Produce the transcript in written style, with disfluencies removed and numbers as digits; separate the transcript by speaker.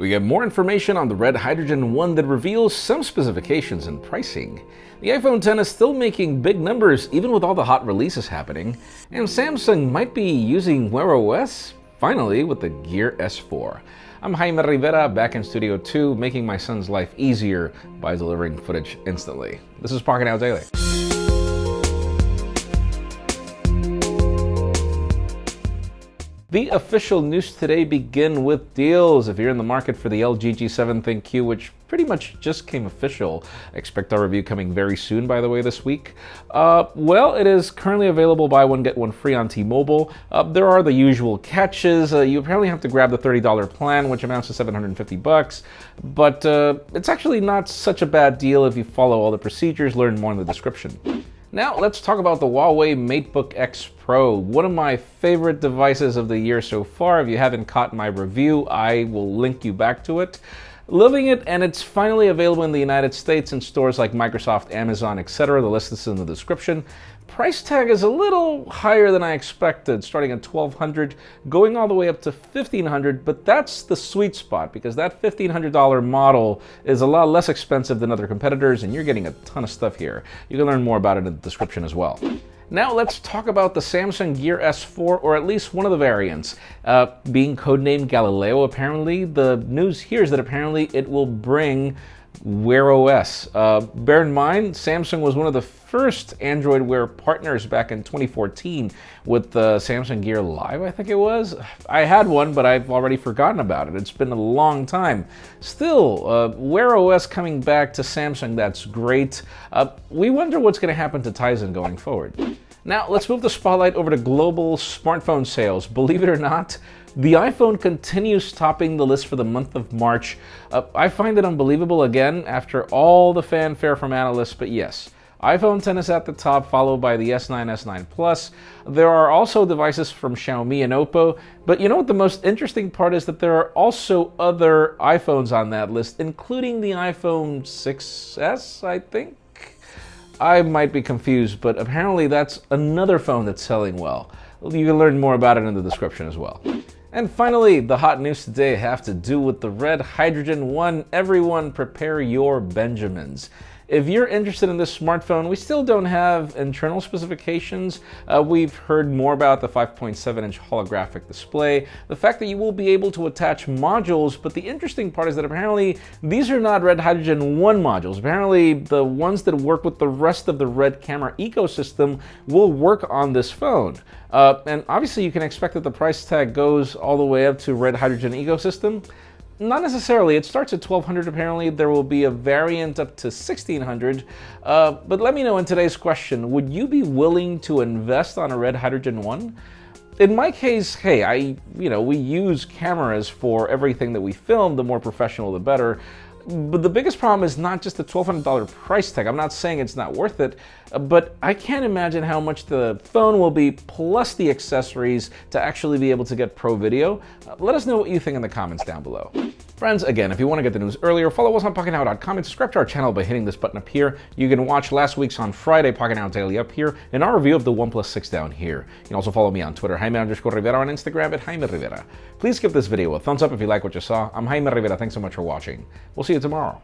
Speaker 1: We get more information on the red hydrogen one that reveals some specifications and pricing. The iPhone X is still making big numbers even with all the hot releases happening. And Samsung might be using Wear OS finally with the Gear S4. I'm Jaime Rivera, back in Studio 2, making my son's life easier by delivering footage instantly. This is Pocketnow Daily. The official news today begin with deals. If you're in the market for the LG G7 ThinQ, which pretty much just came official, I expect our review coming very soon, by the way, this week. Well, it is currently available buy one, get one free on T-Mobile. There are the usual catches. You apparently have to grab the $30 plan, which amounts to $750, but it's actually not such a bad deal if you follow all the procedures. Learn more in the description. Now let's talk about the Huawei MateBook X Pro, one of my favorite devices of the year so far. If you haven't caught my review, I will link you back to it. Loving it, and it's finally available in the United States in stores like Microsoft, Amazon, etc. The list is in the description. Price tag is a little higher than I expected, starting at $1,200, going all the way up to $1,500, but that's the sweet spot because that $1,500 model is a lot less expensive than other competitors, and you're getting a ton of stuff here. You can learn more about it in the description as well. Now let's talk about the Samsung Gear S4, or at least one of the variants. Being codenamed Galileo, apparently, the news here is that apparently it will bring Wear OS. Bear in mind, Samsung was one of the first Android Wear partners back in 2014 with the Samsung Gear Live, I think it was. I had one, but I've already forgotten about it. It's been a long time. Still, Wear OS coming back to Samsung, that's great. We wonder what's going to happen to Tizen going forward. Now, let's move the spotlight over to global smartphone sales. Believe it or not, the iPhone continues topping the list for the month of March. I find it unbelievable again after all the fanfare from analysts, but yes, iPhone X is at the top, followed by the S9, S9 Plus. There are also devices from Xiaomi and Oppo, but you know what the most interesting part is? That there are also other iPhones on that list, including the iPhone 6S, I think? I might be confused, but apparently that's another phone that's selling well. You can learn more about it in the description as well. And finally, the hot news today have to do with the red hydrogen one. Everyone prepare your Benjamins. If you're interested in this smartphone, we still don't have internal specifications. We've heard more about the 5.7-inch holographic display, the fact that you will be able to attach modules, but the interesting part is that apparently these are not Red Hydrogen 1 modules. Apparently the ones that work with the rest of the Red camera ecosystem will work on this phone. And obviously you can expect that the price tag goes all the way up to Red Hydrogen ecosystem. Not necessarily. It starts at $1,200 apparently. There will be a variant up to $1,600. But let me know in today's question, would you be willing to invest on a Red Hydrogen one? In my case, hey, we use cameras for everything that we film. The more professional, the better. But the biggest problem is not just the $1,200 price tag. I'm not saying it's not worth it, but I can't imagine how much the phone will be plus the accessories to actually be able to get pro video. Let us know what you think in the comments down below. Friends, again, if you want to get the news earlier, follow us on Pocketnow.com and subscribe to our channel by hitting this button up here. You can watch last week's on Friday Pocketnow Daily up here and our review of the OnePlus 6 down here. You can also follow me on Twitter, Jaime_Rivera, on Instagram at Jaime Rivera. Please give this video a thumbs up if you like what you saw. I'm Jaime Rivera. Thanks so much for watching. We'll see you tomorrow.